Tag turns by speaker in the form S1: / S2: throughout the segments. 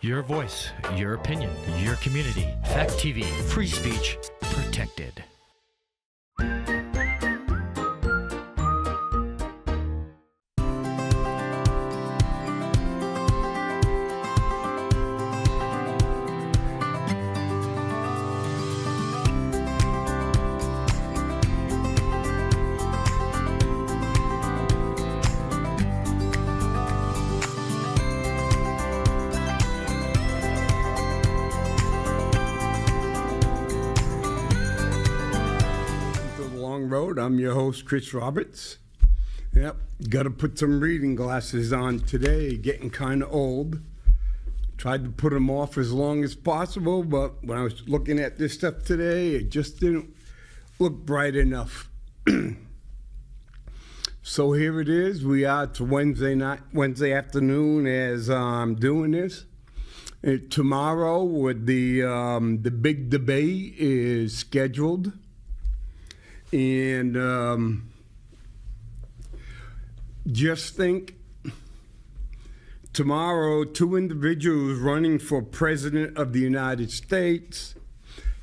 S1: Your voice, your opinion, your community. Fact TV, free speech protected.
S2: Road. I'm your host, Chris Roberts. Yep, got to put some reading glasses on today. Getting kind of old. Tried to put them off as long as possible, but when I was looking at this stuff today, it just didn't look bright enough. So here it is. We are to Wednesday afternoon as I'm doing this. Tomorrow, with the big debate is scheduled. And just think, tomorrow, two individuals running for president of the United States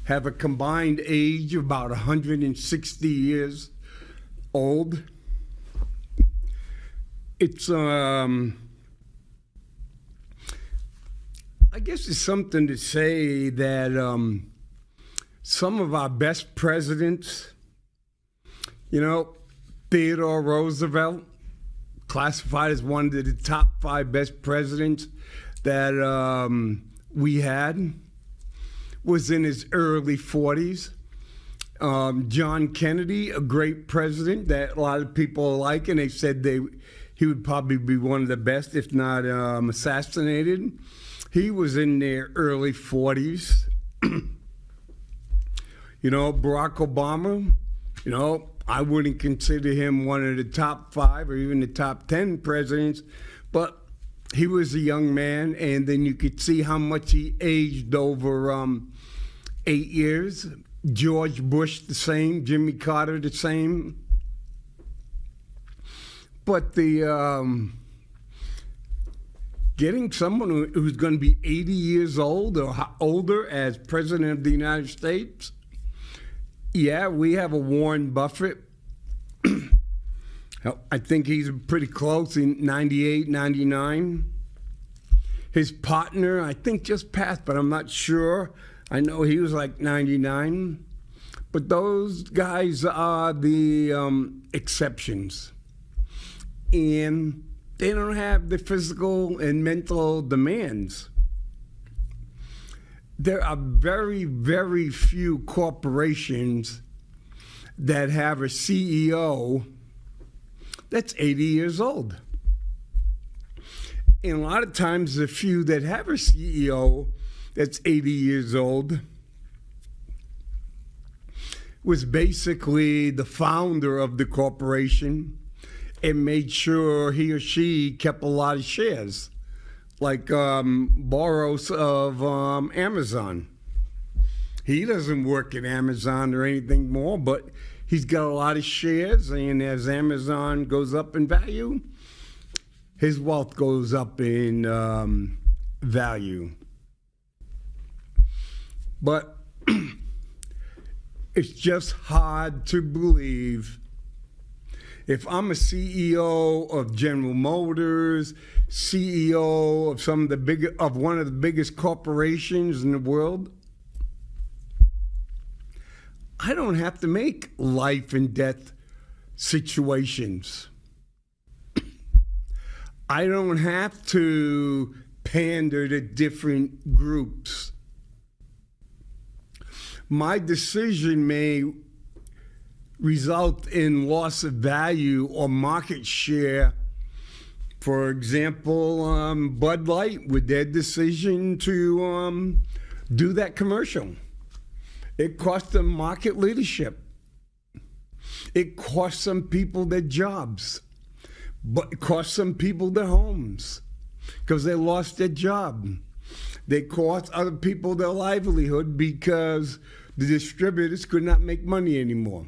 S2: have a combined age of about 160 years old. It's, I guess it's something to say that some of our best presidents, you know, Theodore Roosevelt, classified as one of the top 5 best presidents that we had, was in his early 40s. John Kennedy, a great president that a lot of people like, and they said he would probably be one of the best, if not assassinated. He was in their early 40s. You know, Barack Obama, you know, I wouldn't consider him one of the top 5 or even the top 10 presidents, but he was a young man, and then you could see how much he aged over 8 years. George Bush the same, Jimmy Carter the same. But the getting someone who's going to be 80 years old or older as president of the United States, yeah, we have a Warren Buffett. I think he's pretty close in 98, 99. His partner, I think, just passed, but I'm not sure. I know he was like 99. But those guys are the exceptions. And they don't have the physical and mental demands. There are very, very few corporations that have a CEO that's 80 years old. And a lot of times the few that have a CEO that's 80 years old was basically the founder of the corporation and made sure he or she kept a lot of shares. Like Boros of Amazon. He doesn't work at Amazon or anything more, but he's got a lot of shares, and as Amazon goes up in value, his wealth goes up in value. But it's just hard to believe. If I'm a CEO of General Motors, CEO of one of the biggest corporations in the world, I don't have to make life and death situations. I don't have to pander to different groups. My decision may result in loss of value or market share. For example, Bud Light, with their decision to do that commercial. It cost them market leadership. It cost some people their jobs. But it cost some people their homes because they lost their job. They cost other people their livelihood because the distributors could not make money anymore.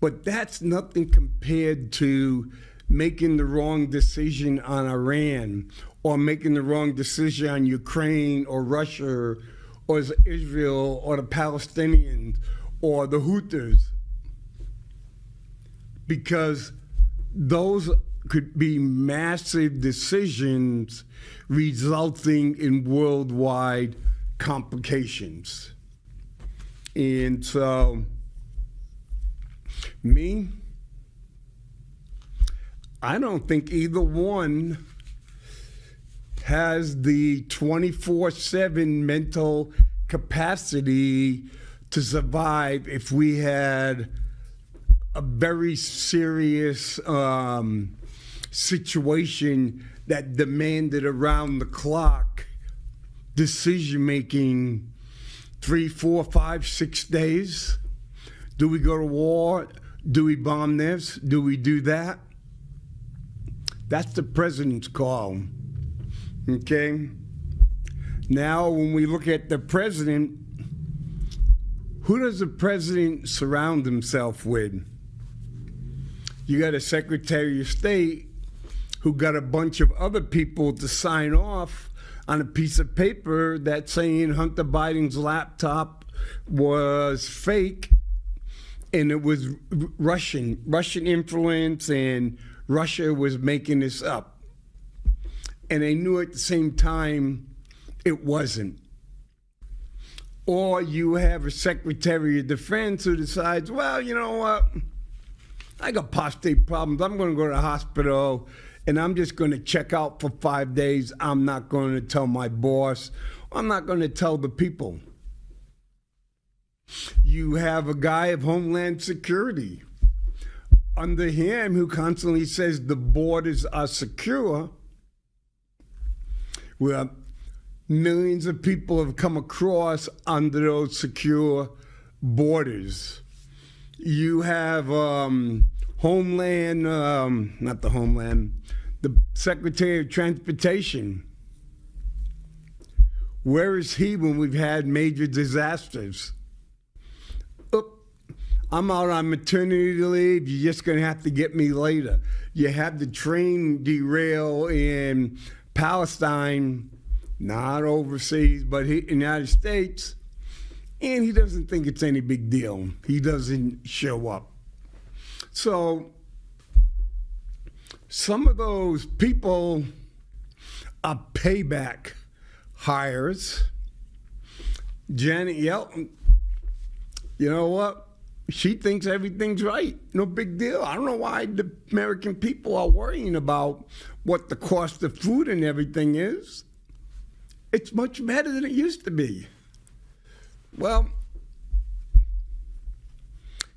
S2: But that's nothing compared to making the wrong decision on Iran or making the wrong decision on Ukraine or Russia or Israel or the Palestinians or the Houthis, because those could be massive decisions resulting in worldwide complications. And so, I don't think either one has the 24/7 mental capacity to survive if we had a very serious situation that demanded around the clock decision making 3, 4, 5, 6 days. Do we go to war? Do we bomb this? Do we do that? That's the president's call. Okay? Now, when we look at the president, who does the president surround himself with? You got a Secretary of State who got a bunch of other people to sign off on a piece of paper that's saying Hunter Biden's laptop was fake and it was Russian influence, and Russia was making this up. And they knew at the same time it wasn't. Or you have a Secretary of Defense who decides, well, you know what? I got prostate problems. I'm going to go to the hospital and I'm just going to check out for 5 days. I'm not going to tell my boss. I'm not going to tell the people. You have a guy of Homeland Security under him who constantly says the borders are secure. Well, millions of people have come across under those secure borders. You have the Secretary of Transportation. Where is he when we've had major disasters? I'm out on maternity leave. You're just going to have to get me later. You have the train derail in Palestine, not overseas, but in the United States, and he doesn't think it's any big deal. He doesn't show up. So some of those people are payback hires. Janet Yellen, you know what? She thinks everything's right. No big deal. I don't know why the American people are worrying about what the cost of food and everything is. It's much better than it used to be. Well,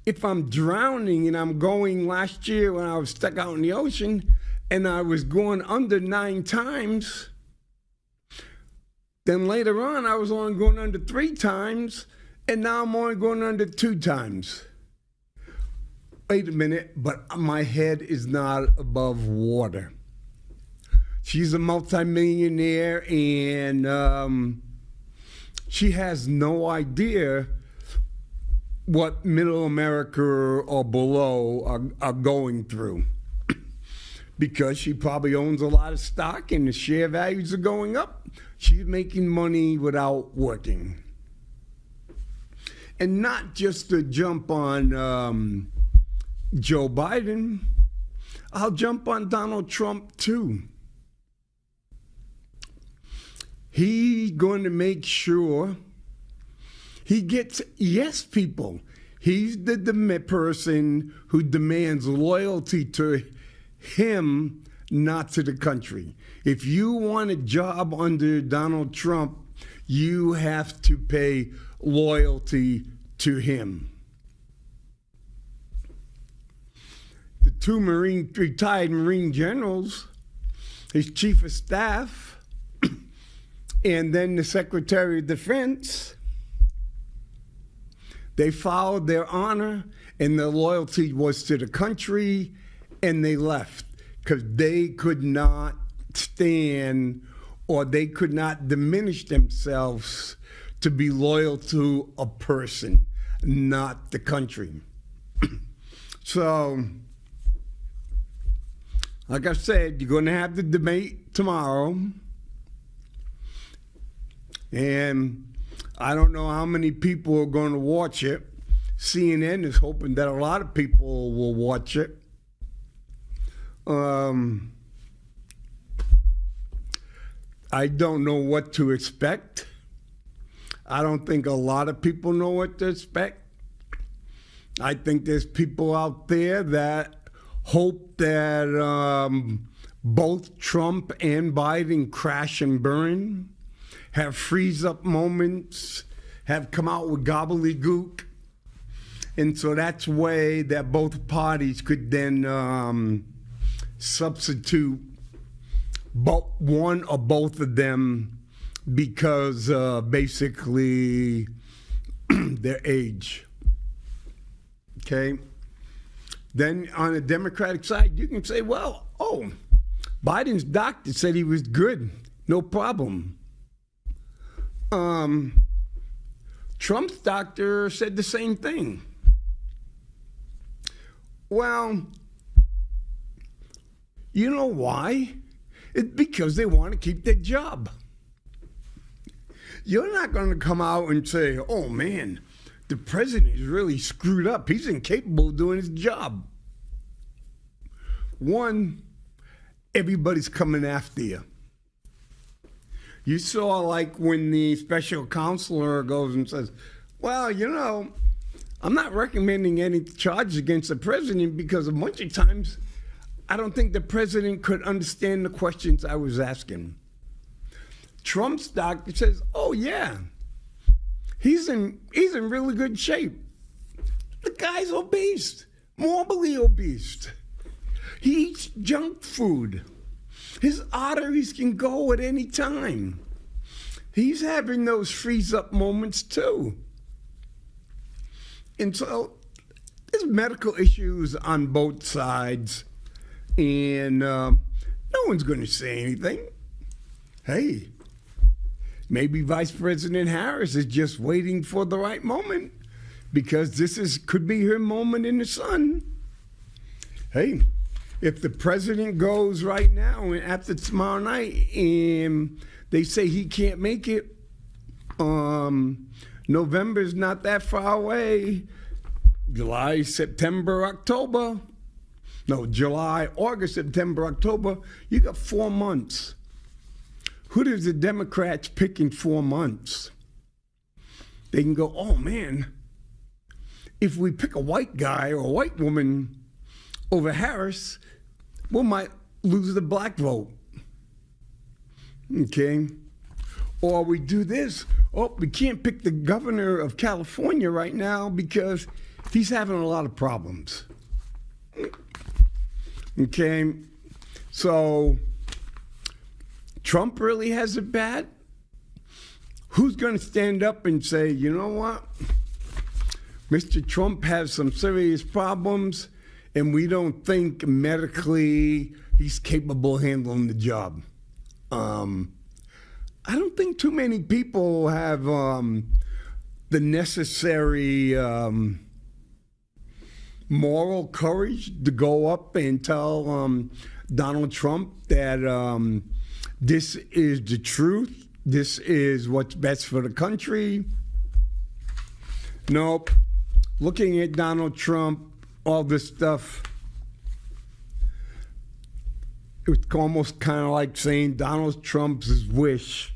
S2: if I'm drowning and I'm going last year when I was stuck out in the ocean and I was going under 9 times, then later on I was only going under 3 times, and now I'm only going under 2 times. Wait a minute, but my head is not above water. She's a multimillionaire, and she has no idea what middle America or below are going through, because she probably owns a lot of stock and the share values are going up. She's making money without working. And not just to jump on Joe Biden, I'll jump on Donald Trump too. He's going to make sure he gets yes people. He's the person who demands loyalty to him, not to the country. If you want a job under Donald Trump, you have to pay loyalty to him. The 2 retired Marine generals, his chief of staff, and then the Secretary of Defense, they followed their honor and their loyalty was to the country, and they left because they could not stand, or they could not diminish themselves to be loyal to a person, not the country. So like I said, you're going to have the debate tomorrow. And I don't know how many people are going to watch it. CNN is hoping that a lot of people will watch it. I don't know what to expect. I don't think a lot of people know what to expect. I think there's people out there that hope that both Trump and Biden crash and burn, have freeze-up moments, have come out with gobbledygook. And so that's a way that both parties could then substitute one or both of them because basically their age. Okay? Then on the Democratic side, you can say, well, Biden's doctor said he was good. No problem. Trump's doctor said the same thing. Well, you know why? It's because they want to keep their job. You're not going to come out and say, oh man, the president is really screwed up. He's incapable of doing his job. One, everybody's coming after you. You saw like when the special counselor goes and says, well, I'm not recommending any charges against the president because a bunch of times I don't think the president could understand the questions I was asking. Trump's doctor says, oh yeah, he's in really good shape. The guy's obese, morbidly obese. He eats junk food. His arteries can go at any time. He's having those freeze-up moments too. And so there's medical issues on both sides, and no one's going to say anything. Hey, maybe Vice President Harris is just waiting for the right moment because could be her moment in the sun. Hey, if the president goes right now and after tomorrow night and they say he can't make it, November's not that far away. July, September, October. No, July, August, September, October. You got 4 months. Who does the Democrats pick in 4 months? They can go, oh man, if we pick a white guy or a white woman over Harris, we might lose the black vote. Okay? Or we do this. Oh, we can't pick the governor of California right now because he's having a lot of problems. Okay? So Trump really has it bad. Who's going to stand up and say, you know what? Mr. Trump has some serious problems, and we don't think medically he's capable of handling the job. I don't think too many people have the necessary moral courage to go up and tell Donald Trump that this is the truth, this is what's best for the country. Nope. Looking at Donald Trump, all this stuff, it's almost kind of like saying Donald Trump's wish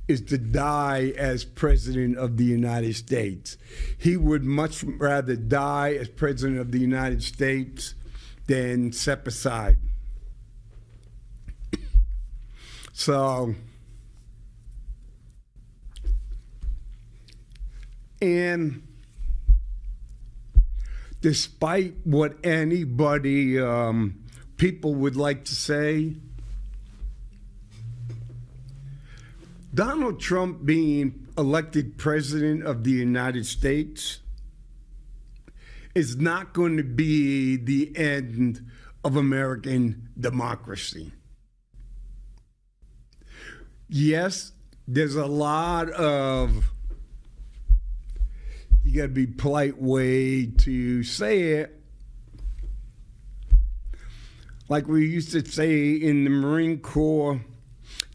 S2: is to die as president of the United States. He would much rather die as president of the United States than step aside. So, and despite what anybody, people would like to say, Donald Trump being elected president of the United States is not going to be the end of American democracy. Yes, there's a lot of, you got to be polite way to say it, Like we used to say in the Marine Corps,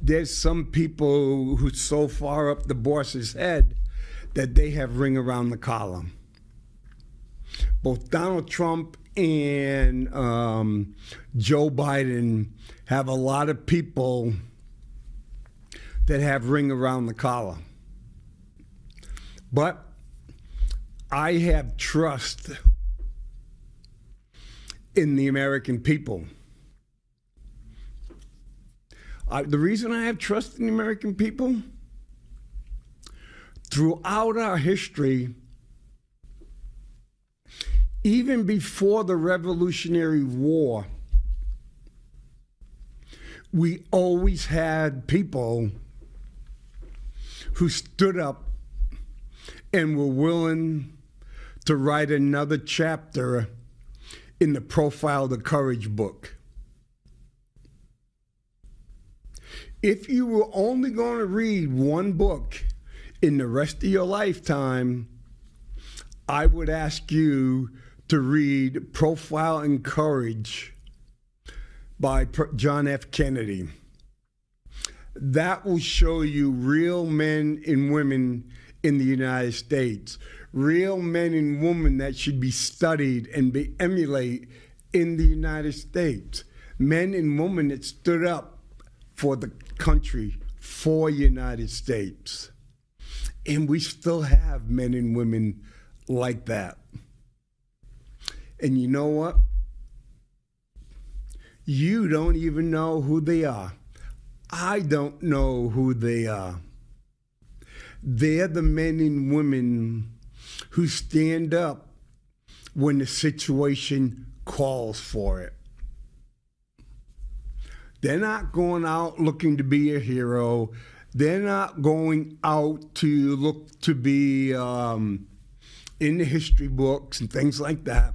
S2: there's some people who's so far up the boss's head that they have ring around the collar. Both Donald Trump and Joe Biden have a lot of people that have ring around the collar. But I have trust in the American people. The reason I have trust in the American people, throughout our history, even before the Revolutionary War, we always had people who stood up and were willing to write another chapter in the Profile of the Courage book. If you were only going to read one book in the rest of your lifetime, I would ask you to read Profile in Courage by John F. Kennedy. That will show you real men and women in the United States, real men and women that should be studied and be emulated in the United States, men and women that stood up for the country, for United States. And we still have men and women like that. And you know what? You don't even know who they are. I don't know who they are. They're the men and women who stand up when the situation calls for it. They're not going out looking to be a hero. They're not going out to look to be in the history books and things like that.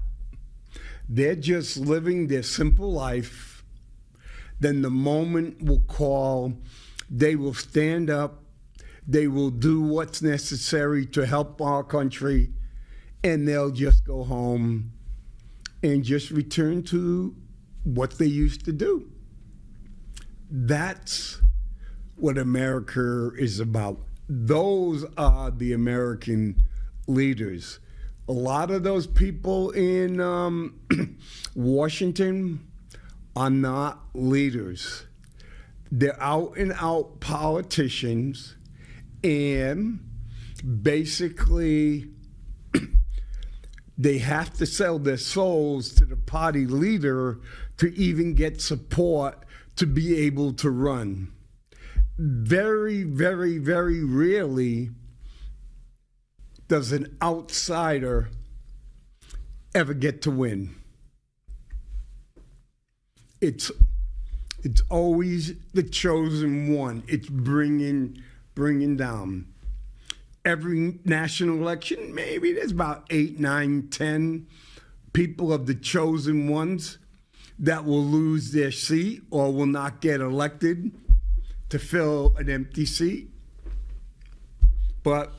S2: They're just living their simple life. Then the moment will call, they will stand up, they will do what's necessary to help our country, and they'll just go home and just return to what they used to do. That's what America is about. Those are the American leaders. A lot of those people in Washington are not leaders. They're out and out politicians, and basically they have to sell their souls to the party leader to even get support to be able to run. Very, very, very rarely does an outsider ever get to win. It's always the chosen one. It's bringing down. Every national election, maybe there's about 8, 9, 10 people of the chosen ones that will lose their seat or will not get elected to fill an empty seat. But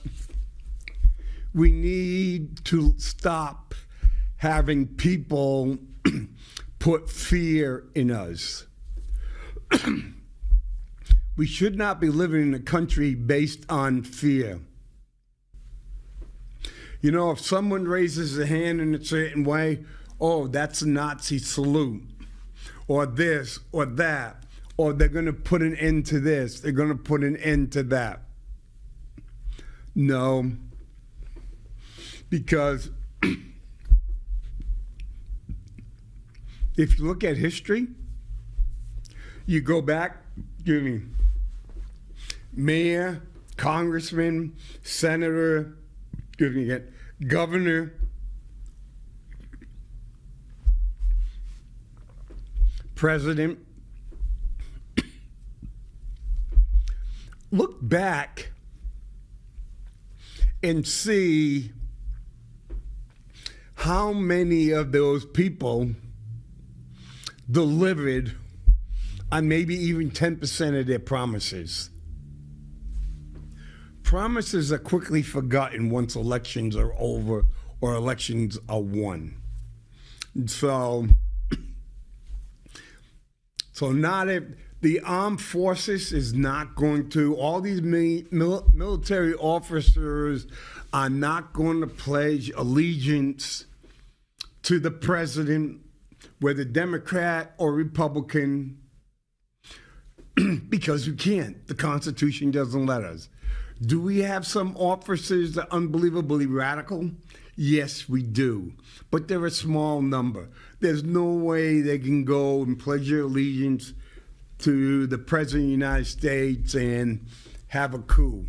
S2: we need to stop having people put fear in us. We should not be living in a country based on fear. You know, if someone raises a hand in a certain way, oh, that's a Nazi salute, or this, or that, or they're going to put an end to this, they're going to put an end to that. No, because if you look at history, you go back, mayor, congressman, senator, governor, president. Look back and see how many of those people delivered on maybe even 10% of their promises. Promises are quickly forgotten once elections are over or elections are won. And so So not if the armed forces is not going to, all these military officers are not going to pledge allegiance to the president, whether Democrat or Republican, because you can't. The Constitution doesn't let us. Do we have some officers that are unbelievably radical? Yes, we do. But they're a small number. There's no way they can go and pledge their allegiance to the President of the United States and have a coup.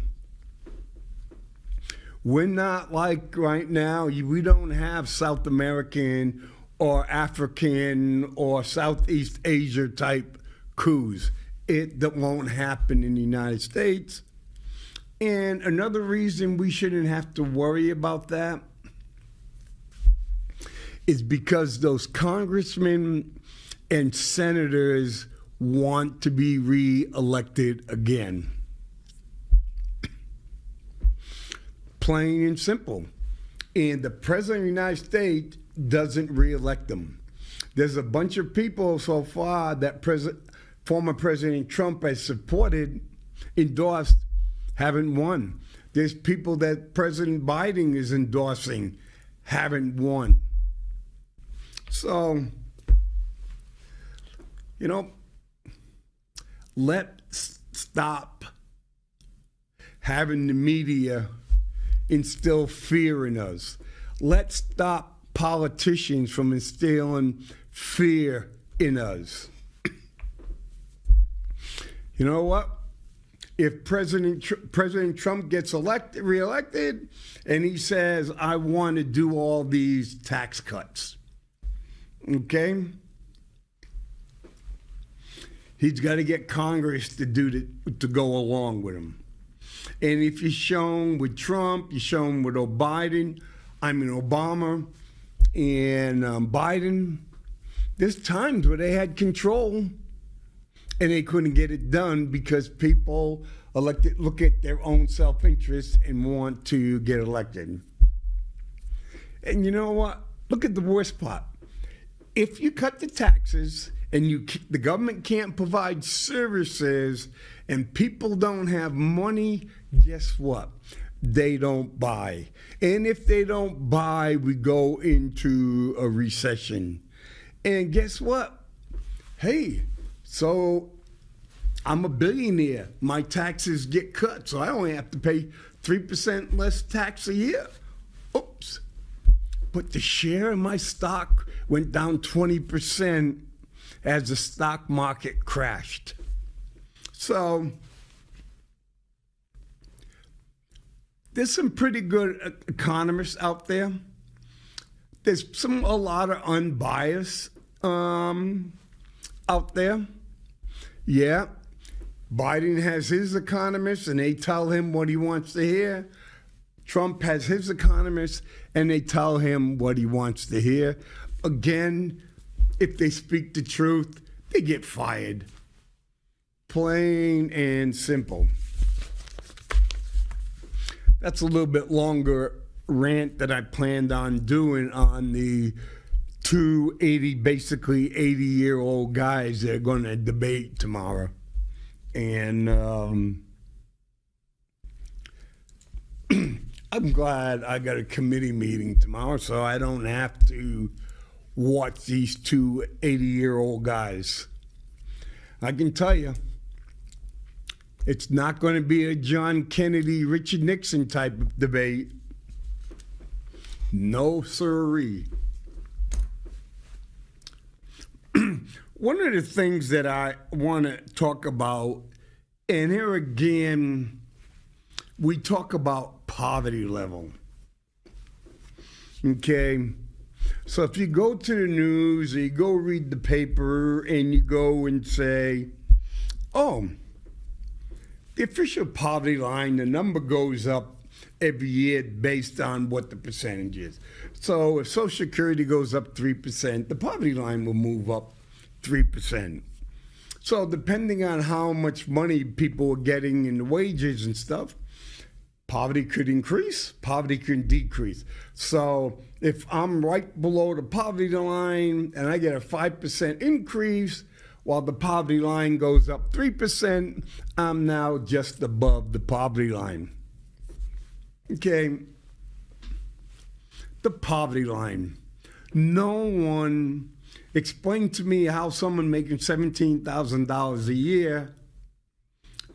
S2: We're not like right now, we don't have South American or African or Southeast Asia type coups. That won't happen in the United States. And another reason we shouldn't have to worry about that is because those congressmen and senators want to be re-elected again. Plain and simple. And the President of the United States doesn't re-elect them. There's a bunch of people so far that former President Trump has supported, endorsed, haven't won. There's people that President Biden is endorsing, haven't won. So, let's stop having the media instill fear in us. Let's stop politicians from instilling fear in us. You know what? If President Trump gets reelected, and he says, I want to do all these tax cuts, okay? He's got to get Congress to go along with him. And if you're shown with Trump, you're shown with Obama, and Biden, there's times where they had control and they couldn't get it done because people look at their own self-interest and want to get elected. And you know what? Look at the worst part. If you cut the taxes and the government can't provide services and people don't have money, guess what? They don't buy. And if they don't buy, we go into a recession. And guess what? Hey, so I'm a billionaire. My taxes get cut, so I only have to pay 3% less tax a year. Oops. But the share of my stock went down 20% as the stock market crashed. So there's some pretty good economists out there. There's a lot of unbiased out there. Yeah, Biden has his economists and they tell him what he wants to hear. Trump has his economists and they tell him what he wants to hear. Again, if they speak the truth, they get fired. Plain and simple. That's a little bit longer rant that I planned on doing on the two basically 80-year-old guys that are going to debate tomorrow. And I'm glad I got a committee meeting tomorrow so I don't have to watch these two 80-year-old guys. I can tell you, it's not going to be a John Kennedy, Richard Nixon type of debate. No sirree. One of the things that I want to talk about, and here again, we talk about poverty level. Okay? So if you go to the news, or you go read the paper, and you go and say, oh, the official poverty line, the number goes up every year based on what the percentage is. So if Social Security goes up 3%, the poverty line will move up 3%. So depending on how much money people are getting in the wages and stuff, poverty could increase, poverty could decrease. So if I'm right below the poverty line and I get a 5% increase, while the poverty line goes up 3%, I'm now just above the poverty line. Okay, the poverty line. No one explained to me how someone making $17,000 a year,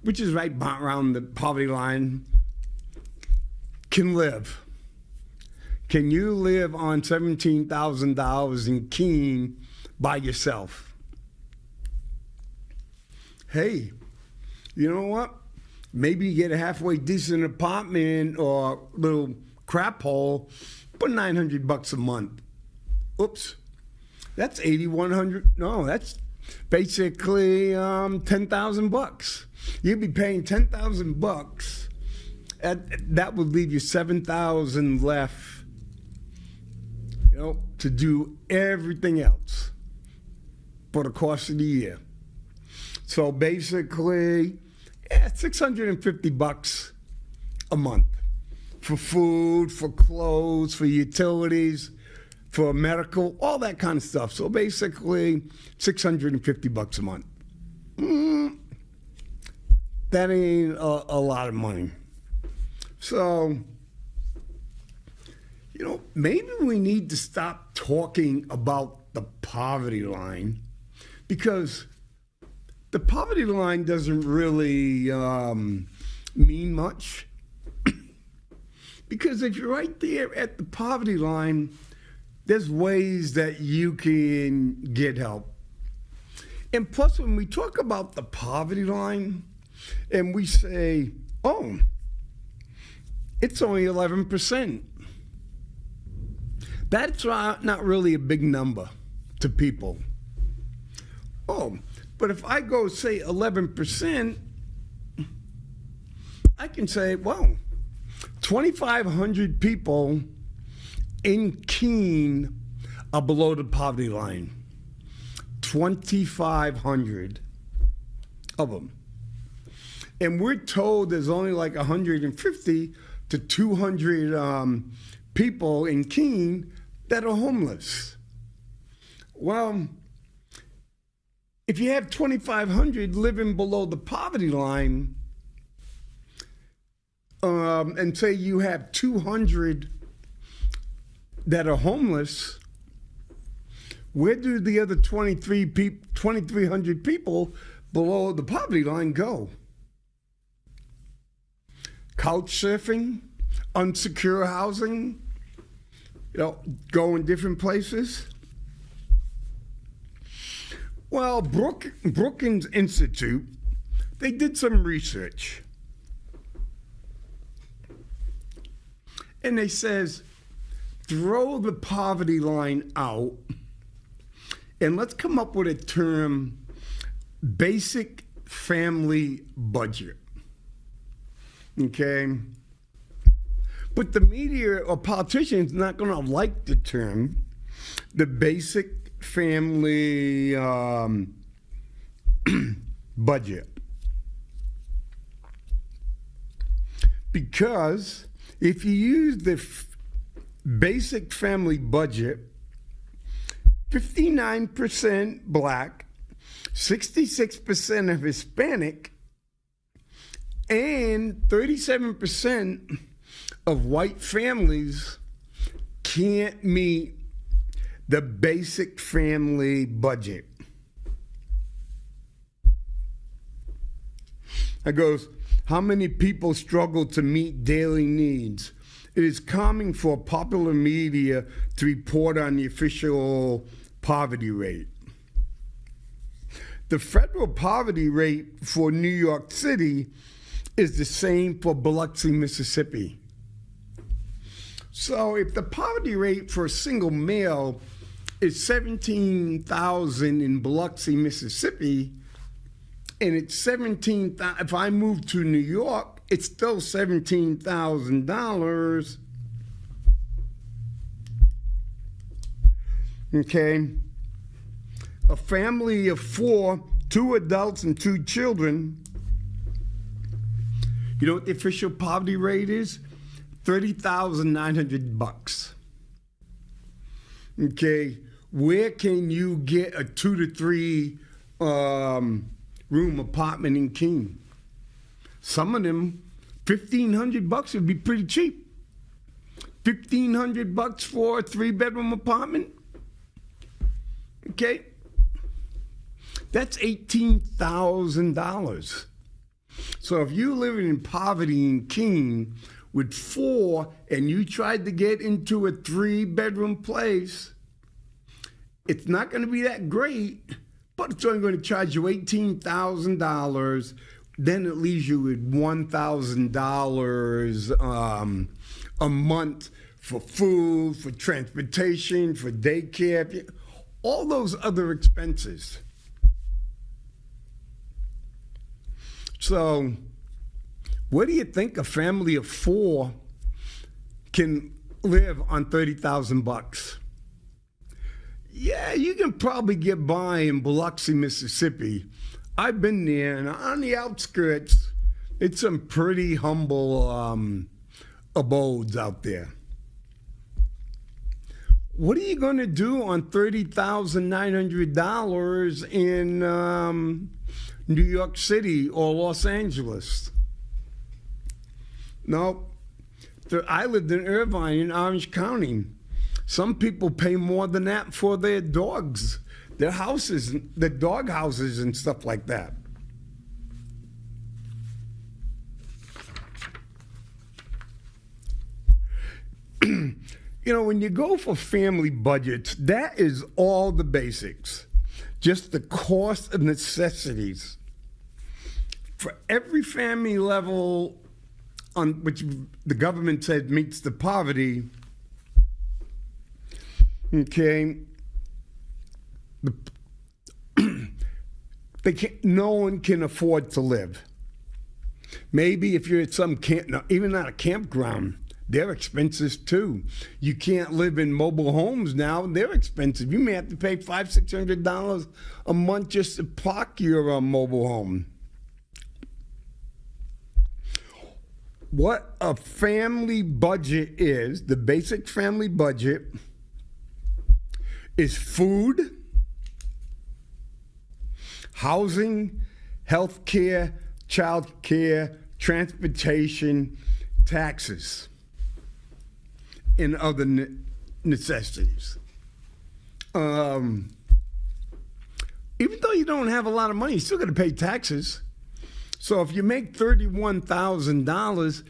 S2: which is right around the poverty line, can live. Can you live on $17,000 in Keene by yourself? Hey, you know what? Maybe you get a halfway decent apartment or little crap hole for $900 a month. Oops, that's $8,100. No, that's basically $10,000. You'd be paying $10,000. That would leave you $7,000 left, to do everything else for the cost of the year. So basically, $650 a month for food, for clothes, for utilities, for medical, all that kind of stuff. So basically, $650 a month. That ain't a lot of money. So, maybe we need to stop talking about the poverty line, because the poverty line doesn't really mean much. Because if you're right there at the poverty line, there's ways that you can get help. And plus, when we talk about the poverty line and we say, oh, it's only 11%. That's not really a big number to people. Oh, but if I go say 11%, I can say, well, 2,500 people in Keene are below the poverty line. 2,500 of them. And we're told there's only like 150 to 200 people in Keene that are homeless. Well, if you have 2,500 living below the poverty line, and say you have 200 that are homeless, where do the other 2,300 people below the poverty line go? Couch surfing, unsecure housing, go in different places. Well, Brookings Institute, they did some research. And they says, throw the poverty line out and let's come up with a term, basic family budget. Okay? But the media or politicians not going to like the term, the basic family budget. Because if you use the basic family budget, 59% black, 66% of Hispanic, and 37% of white families can't meet the basic family budget. It goes, how many people struggle to meet daily needs? It is common for popular media to report on the official poverty rate. The federal poverty rate for New York City is the same for Biloxi, Mississippi. So if the poverty rate for a single male is 17,000 in Biloxi, Mississippi, and it's 17,000, if I move to New York, it's still $17,000. Okay. A family of 4, 2 adults and 2 children. You know what the official poverty rate is? $30,900. Okay. Where can you get a 2 to 3 room apartment in Keene. Some of them, $1,500 would be pretty cheap. $1,500 for a 3-bedroom apartment. Okay, that's $18,000. So if you're living in poverty in Keene with 4 and you tried to get into a 3-bedroom place, it's not going to be that great, but it's only going to charge you $18,000. Then it leaves you with $1,000 a month for food, for transportation, for daycare, all those other expenses. So, what do you think a family of 4 can live on $30,000? Yeah, you can probably get by in Biloxi, Mississippi. I've been there, and on the outskirts, it's some pretty humble abodes out there. What are you going to do on $30,900 in New York City or Los Angeles? No, I lived in Irvine in Orange County. Some people pay more than that for their dogs, their houses, their dog houses and stuff like that. You know, when you go for family budgets, that is all the basics. Just the cost of necessities. For every family level on which the government said meets the poverty, okay, no one can afford to live. Maybe if you're at some camp, no, even not a campground, they're expensive too. You can't live in mobile homes now, they're expensive. You may have to pay $500-600 a month just to park your mobile home. What a family budget is, the basic family budget, is food, housing, health care, child care, transportation, taxes, and other necessities. Even though you don't have a lot of money, you still got to pay taxes. So if you make $31,000,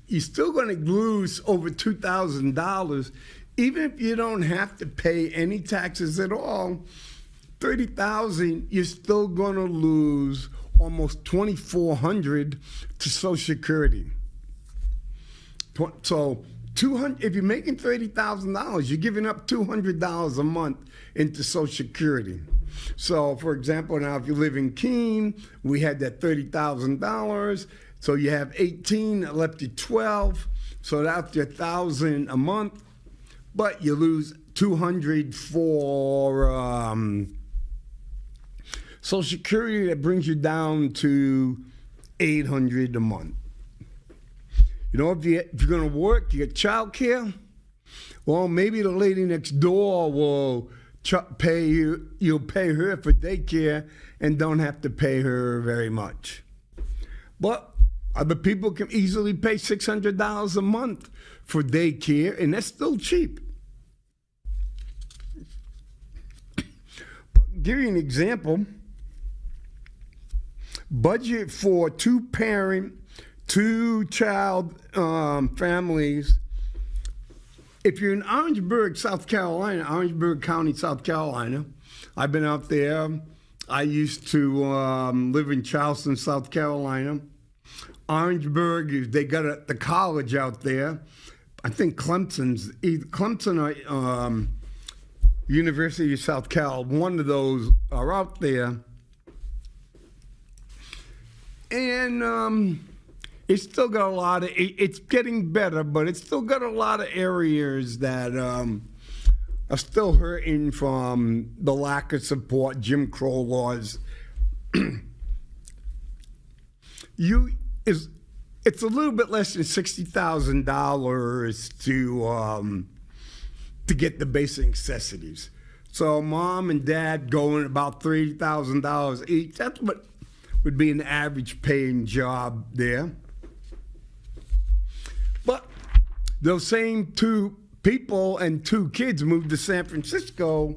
S2: you're still going to lose over $2,000. Even if you don't have to pay any taxes at all, $30,000, you're still going to lose almost $2,400 to Social Security. So if you're making $30,000, you're giving up $200 a month into Social Security. So, for example, now if you live in Keene, we had that $30,000. So you have 18, that left you 12. So that's your $1,000 a month, but you lose $200 for Social Security. That brings you down to $800 a month. You know, if you're going to work, you get child care. Well, maybe the lady next door will pay you. You'll pay her for daycare and don't have to pay her very much. But other people can easily pay $600 a month for daycare, and that's still cheap. Give you an example. Budget for 2-parent, 2-child families. If you're in Orangeburg, South Carolina, Orangeburg County, South Carolina, I've been out there. I used to live in Charleston, South Carolina. Orangeburg, they got the college out there. I think Clemson or University of South Cal, one of those are out there. And it's still got a lot of, it's getting better, but it's still got a lot of areas that are still hurting from the lack of support, Jim Crow laws. It's a little bit less than $60,000 to get the basic necessities. So mom and dad going about $30,000 each. That's what would be an average paying job there. But those same two people and two kids moved to San Francisco.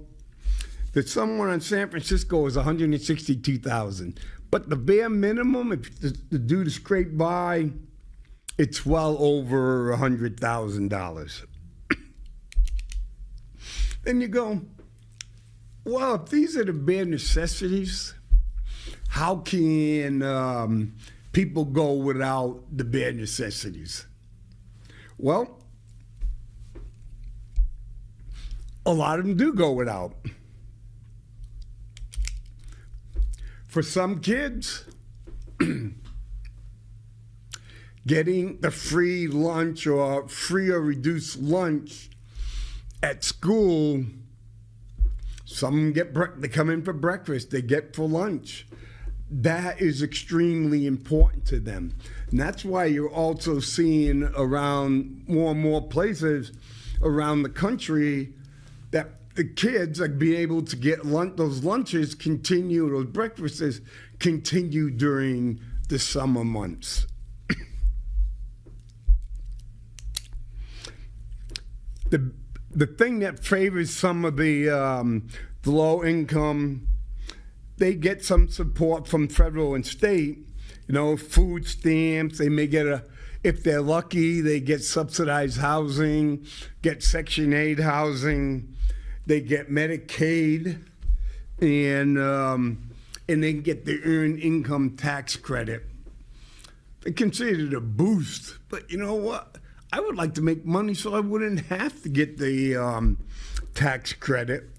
S2: That someone in San Francisco is $162,000. But the bare minimum, if the dude to scrape by, it's well over $100,000. Then you go, well, if these are the bare necessities, how can people go without the bare necessities? Well, a lot of them do go without. For some kids, getting the free lunch or free or reduced lunch at school, some they come in for breakfast, they get for lunch. That is extremely important to them. And that's why you're also seeing around more and more places around the country that the kids are being able to get those lunches continue, those breakfasts continue during the summer months. The thing that favors some of the low income, they get some support from federal and state, food stamps. They may get if they're lucky, they get subsidized housing, get Section 8 housing. They get Medicaid, and they get the earned income tax credit. They consider it a boost, but you know what? I would like to make money so I wouldn't have to get the tax credit.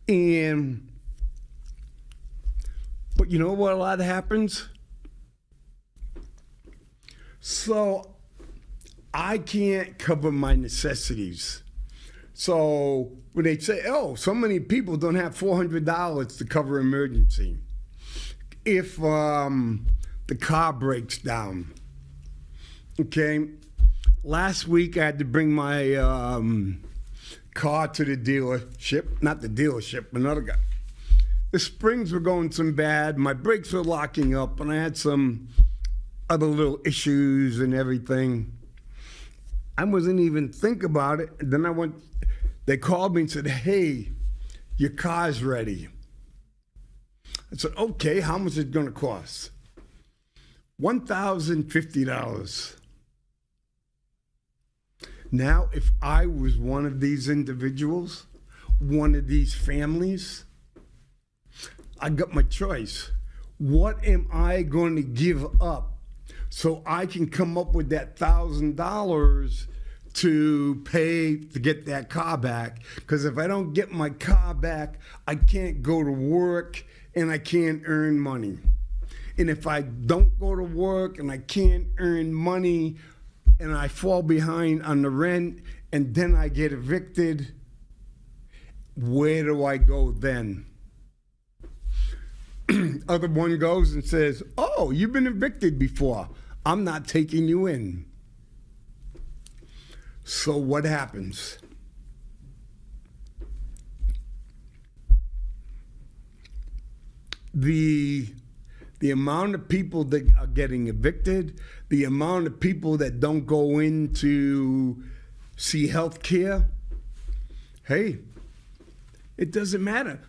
S2: But you know what a lot happens? So I can't cover my necessities. So when they say, oh, so many people don't have $400 to cover emergency. If the car breaks down, okay? Last week I had to bring my car to the dealership, not the dealership, another guy. The springs were going some bad, my brakes were locking up, and I had some other little issues and everything. I wasn't even think about it. And then they called me and said, hey, your car's ready. I said, okay, how much is it gonna cost? $1,050. Now, if I was one of these individuals, one of these families, I got my choice. What am I going to give up so I can come up with that $1,000 to pay to get that car back? Because if I don't get my car back, I can't go to work and I can't earn money. And if I don't go to work and I can't earn money and I fall behind on the rent and then I get evicted, where do I go then? Other one goes and says, oh, you've been evicted before. I'm not taking you in. So what happens? The amount of people that are getting evicted, the amount of people that don't go in to see health care, hey, it doesn't matter.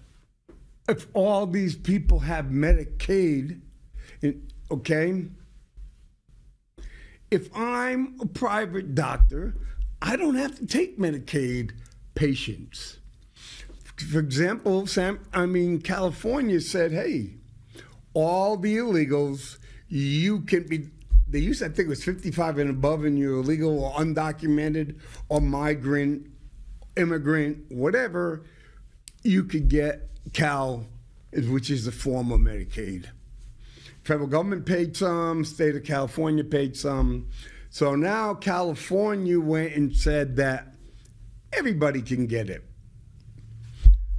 S2: If all these people have Medicaid, okay? If I'm a private doctor, I don't have to take Medicaid patients. For example, California said, hey, all the illegals, you can be, they used to, I think it was 55 and above, and you're illegal or undocumented or migrant, immigrant, whatever, you could get Cal, which is the form of Medicaid. Federal government paid some, state of California paid some. So now California went and said that everybody can get it.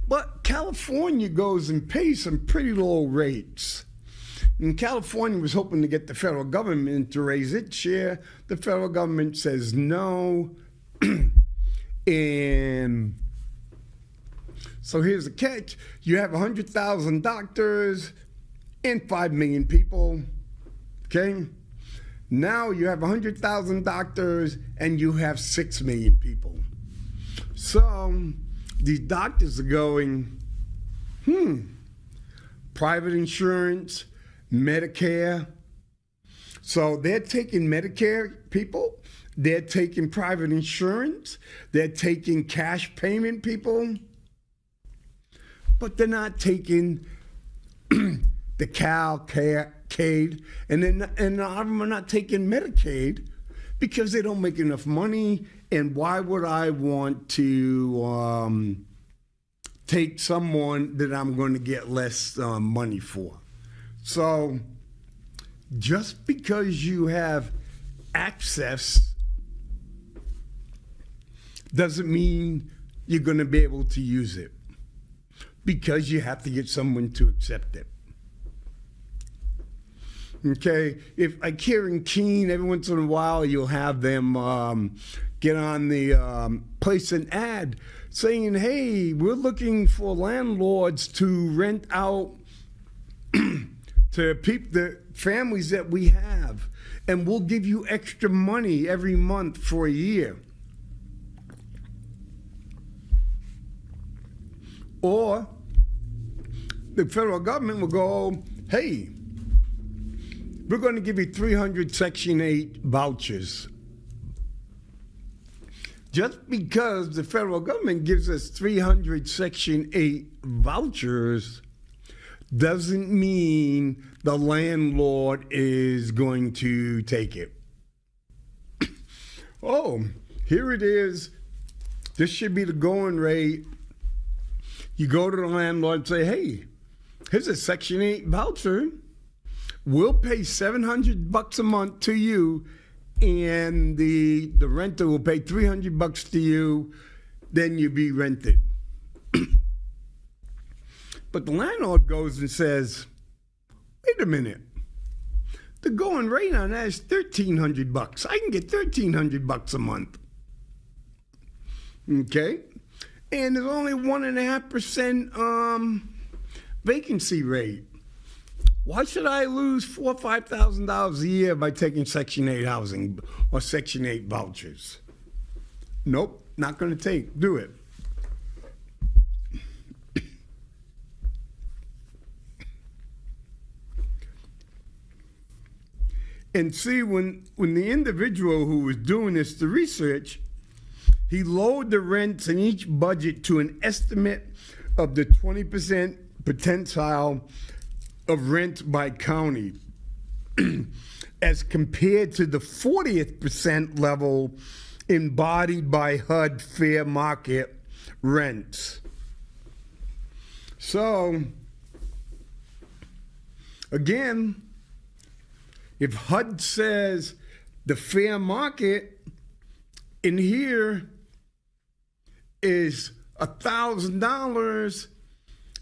S2: But California goes and pays some pretty low rates. And California was hoping to get the federal government to raise its share. The federal government says no. And so here's the catch. You have 100,000 doctors and 5 million people, okay? Now you have 100,000 doctors and you have 6 million people. So these doctors are going, private insurance, Medicare. So they're taking Medicare people, they're taking private insurance, they're taking cash payment people, but they're not taking the Cal-Cade, and a lot of them are not taking Medicaid because they don't make enough money. And why would I want to take someone that I'm going to get less money for? So just because you have access doesn't mean you're going to be able to use it, because you have to get someone to accept it. Okay, if like here in Keene, every once in a while you'll have them get on the place an ad saying, hey, we're looking for landlords to rent out to the families that we have, and we'll give you extra money every month for a year. Or the federal government will go, hey, we're going to give you 300 Section 8 vouchers. Just because the federal government gives us 300 Section 8 vouchers doesn't mean the landlord is going to take it. Oh, here it is. This should be the going rate. You go to the landlord and say, hey, here's a Section 8 voucher. We'll pay $700 a month to you, and the renter will pay $300 to you, then you'll be rented. But the landlord goes and says, wait a minute. The going rate on that is $1,300. I can get $1,300 a month. Okay? And there's only 1.5% vacancy rate. Why should I lose $4,000 or $5,000 a year by taking Section 8 housing or Section 8 vouchers? Nope, not going to do it. And see, when the individual who was doing the research, he lowered the rents in each budget to an estimate of the 20% percentile of rent by county as compared to the 40th percent level embodied by HUD fair market rents. So, again, if HUD says the fair market in here is $1,000,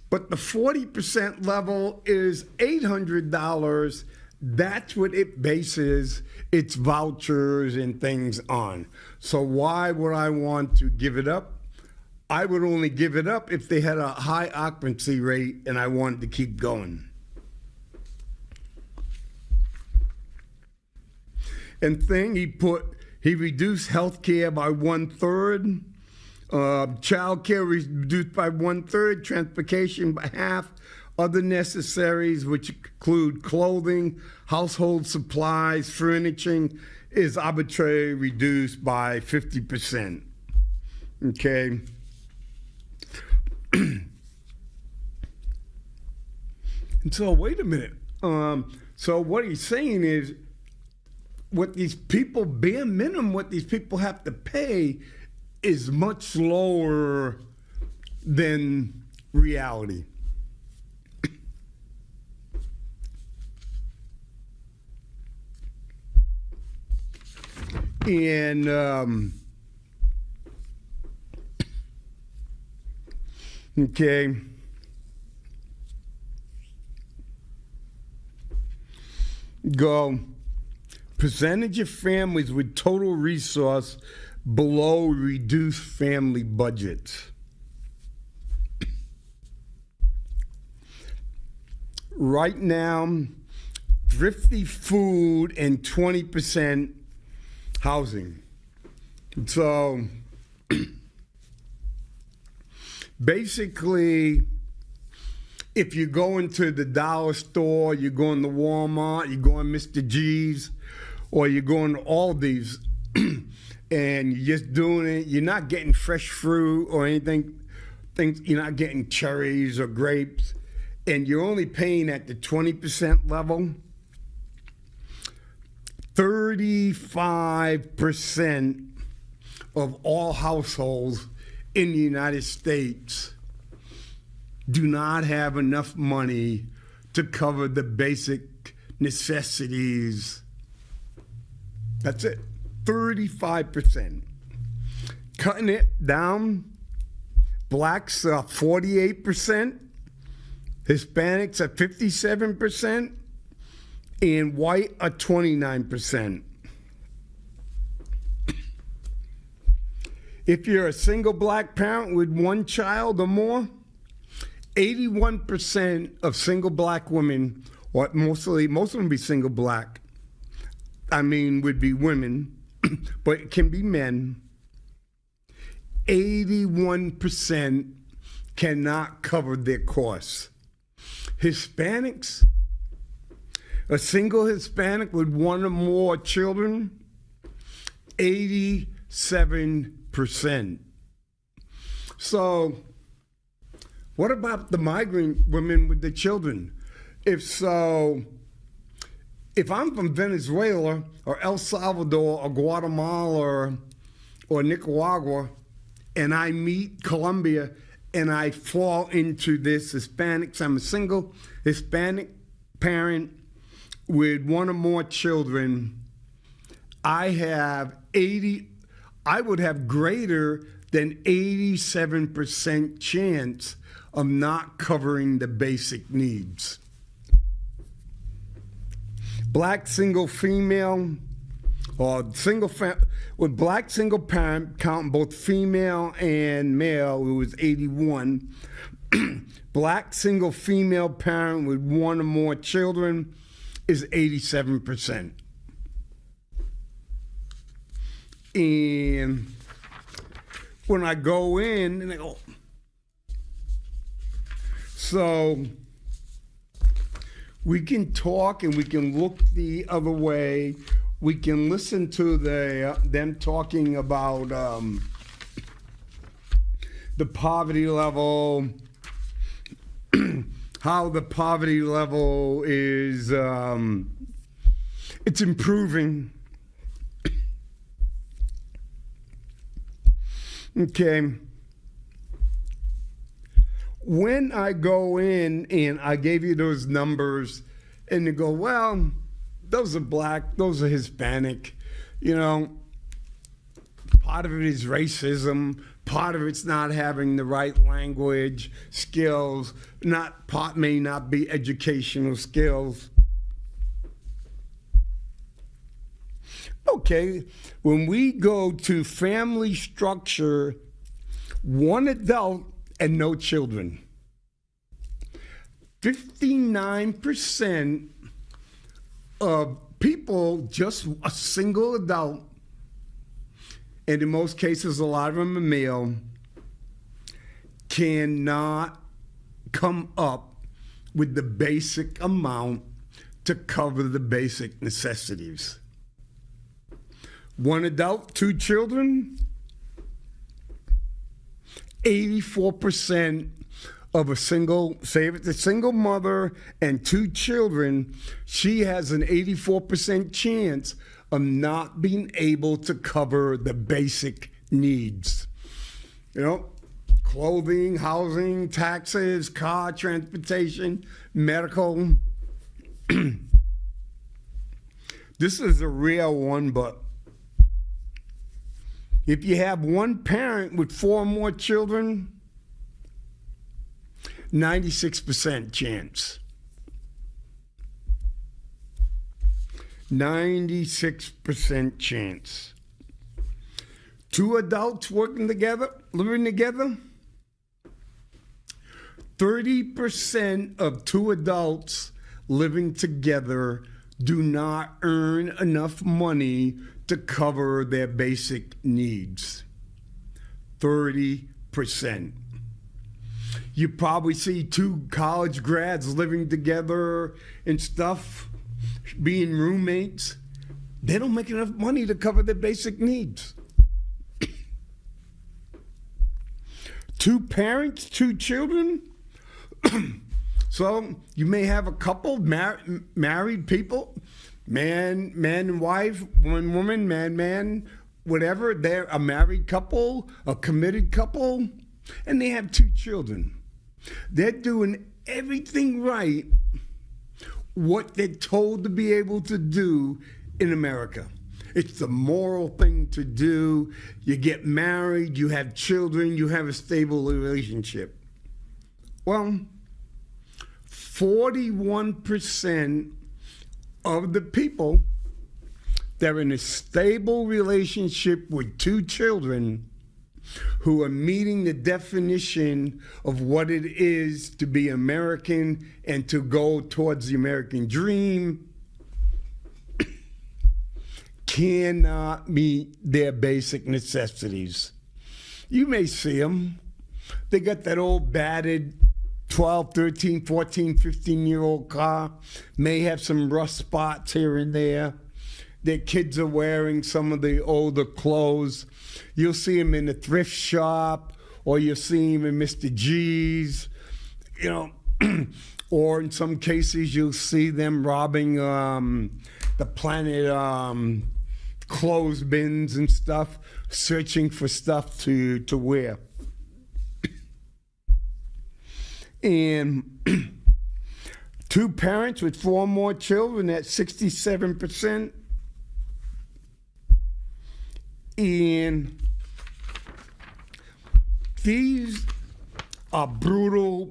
S2: but the 40% level is $800, that's what it bases its vouchers and things on. So why would I want to give it up? I would only give it up if they had a high occupancy rate and I wanted to keep going. And he reduced health care by 1/3. Child care reduced by 1/3, transportation by half, other necessaries, which include clothing, household supplies, furnishing, is arbitrarily reduced by 50%. Okay. And so, wait a minute. So what he's saying is, what these people, bare minimum, what these people have to pay is much lower than reality. And okay. go percentage of families with total resource below reduced family budgets. Right now, thrifty food and 20% housing. So basically, if you go into the dollar store, you go into Walmart, you go in Mr. G's, or you go into Aldi's, and you're just doing it, you're not getting fresh fruit or anything, you're not getting cherries or grapes, and you're only paying at the 20% level, 35% of all households in the United States do not have enough money to cover the basic necessities. That's it, 35%. Cutting it down, blacks are 48%, Hispanics are 57%, and white are 29%. If you're a single black parent with one child or more, 81% of single black women, or most of them be single black, would be women, but it can be men, 81% cannot cover their costs. Hispanics, a single Hispanic with one or more children, 87%. So, what about the migrant women with the children? If I'm from Venezuela or El Salvador or Guatemala or Nicaragua, and I meet Colombia and I fall into this Hispanics, I'm a single Hispanic parent with one or more children, I would have greater than 87% chance of not covering the basic needs. Black single female, or with black single parent, counting both female and male, it was 81. Black single female parent with one or more children is 87%. And when I go in, and I go, so we can talk and we can look the other way. We can listen to them talking about the poverty level, how the poverty level is it's improving. Okay. When I go in and I gave you those numbers and you go, well, those are black, those are Hispanic, part of it is racism, part of it's not having the right language, skills, part may not be educational skills. Okay, when we go to family structure, one adult and no children, 59% of people, just a single adult, and in most cases a lot of them are male, cannot come up with the basic amount to cover the basic necessities. One adult, two children, 84% of say if it's a single mother and two children, she has an 84% chance of not being able to cover the basic needs. Clothing, housing, taxes, car, transportation, medical. This is a real one, but if you have one parent with four or more children, 96% chance. 96% chance. Two adults working together, living together, 30% of two adults living together do not earn enough money to cover their basic needs. 30%. You probably see two college grads living together and stuff, being roommates. They don't make enough money to cover their basic needs. Two parents, two children. So you may have a couple, married people, man and wife, one woman, man, whatever. They're a married couple, a committed couple, and they have two children. They're doing everything right, what they're told to be able to do in America. It's the moral thing to do. You get married, you have children, you have a stable relationship. Well, 41% of the people that are in a stable relationship with two children who are meeting the definition of what it is to be American and to go towards the American dream cannot meet their basic necessities. You may see them. They got that old battered 12, 13, 14, 15-year-old car, may have some rust spots here and there. Their kids are wearing some of the older clothes. You'll see them in the thrift shop, or you'll see them in Mr. G's, or in some cases you'll see them robbing the Planet clothes bins and stuff, searching for stuff to wear. And two parents with four more children at 67%. And these are brutal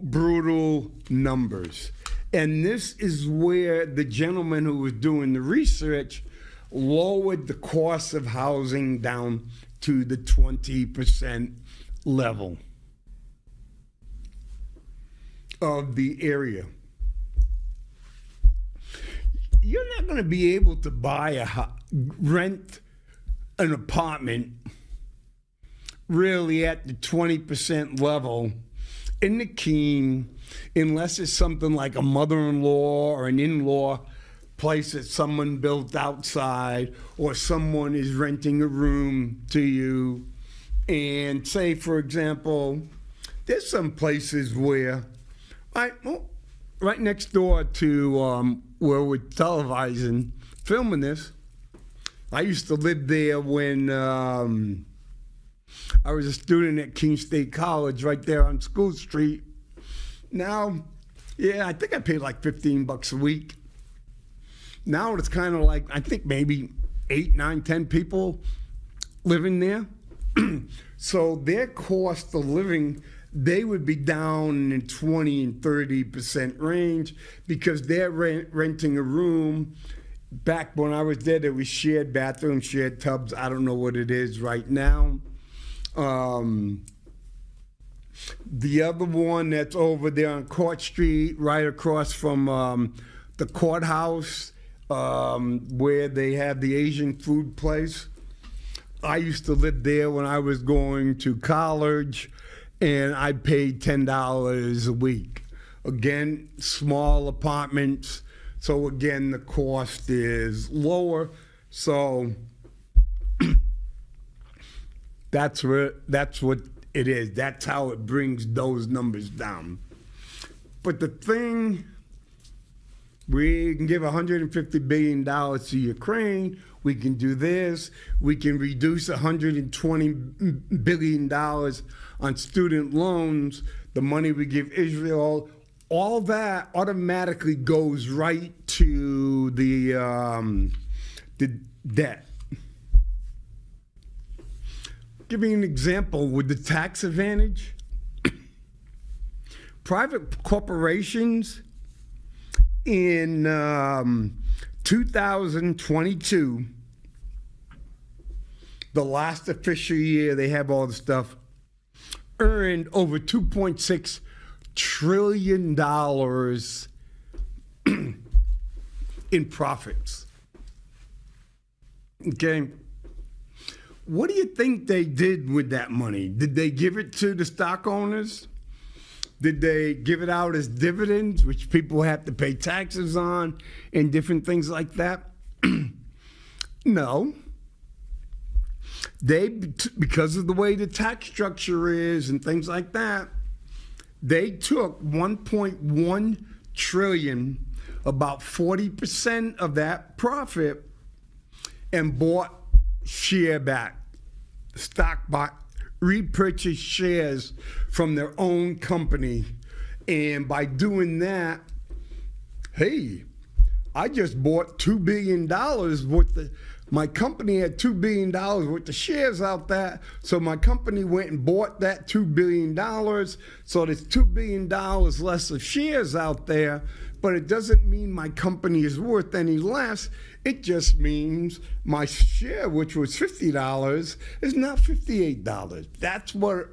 S2: numbers. And this is where the gentleman who was doing the research lowered the cost of housing down to the 20% level of the area. You're not going to be able to rent an apartment really at the 20% level in the Keene unless it's something like a mother-in-law or an in-law place that someone built outside, or someone is renting a room to you. And say, for example, there's some places where right next door to where we're televising, filming this. I used to live there when I was a student at Keene State College, right there on School Street. Now, I think I paid like $15 a week. Now it's kind of like, I think maybe 8, 9, 10 people living there. So their cost of living, they would be down in 20 and 30% range because they're renting a room. Back when I was there was shared bathrooms, shared tubs. I don't know what it is right now. The other one that's over there on Court Street, right across from the courthouse, where they have the Asian food place. I used to live there when I was going to college, and I paid $10 a week. Again, small apartments, so again, the cost is lower. So that's what it is. That's how it brings those numbers down. But the thing, we can give $150 billion to Ukraine. We can do this. We can reduce $120 billion on student loans, the money we give Israel. All that automatically goes right to the debt. Give you an example with the tax advantage. Private corporations in 2022, the last official year they have all the stuff, earned over $2.6 trillion in profits. Okay. What do you think they did with that money? Did they give it to the stock owners? Did they give it out as dividends, which people have to pay taxes on and different things like that? No. Because of the way the tax structure is and things like that, they took 1.1 trillion, about 40% of that profit, and bought share back, stock buy, repurchase shares from their own company. And by doing that, hey, I just bought $2 billion worth my company had $2 billion worth of shares out there. So my company went and bought that $2 billion. So there's $2 billion less of shares out there, but it doesn't mean my company is worth any less. It just means my share, which was $50, is now $58. That's what,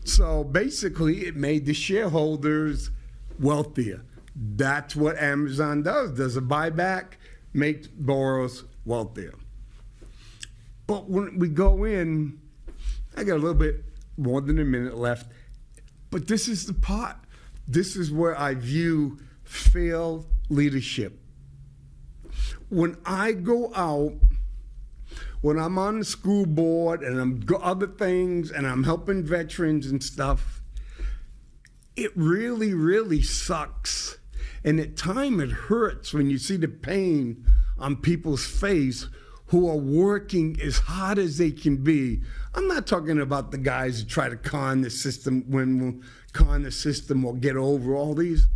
S2: so basically it made the shareholders wealthier. That's what Amazon does a buyback, makes borrowers wealthier. But when we go in, I got a little bit more than a minute left, but this is the part. This is where I view failed leadership. When I go out, when I'm on the school board and I'm other things and I'm helping veterans and stuff, it really, really sucks. And at times it hurts when you see the pain on people's face who are working as hard as they can be. I'm not talking about the guys who try to con the system or get over all these.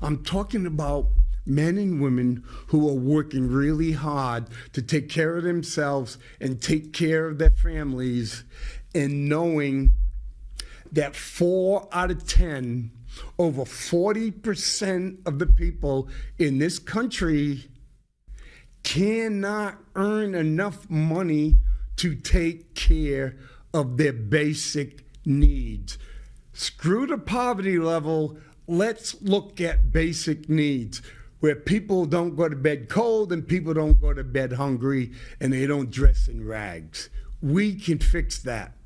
S2: I'm talking about men and women who are working really hard to take care of themselves and take care of their families, and knowing that 4 out of 10, over 40% of the people in this country cannot earn enough money to take care of their basic needs. Screw the poverty level. Let's look at basic needs, where people don't go to bed cold and people don't go to bed hungry and they don't dress in rags. We can fix that.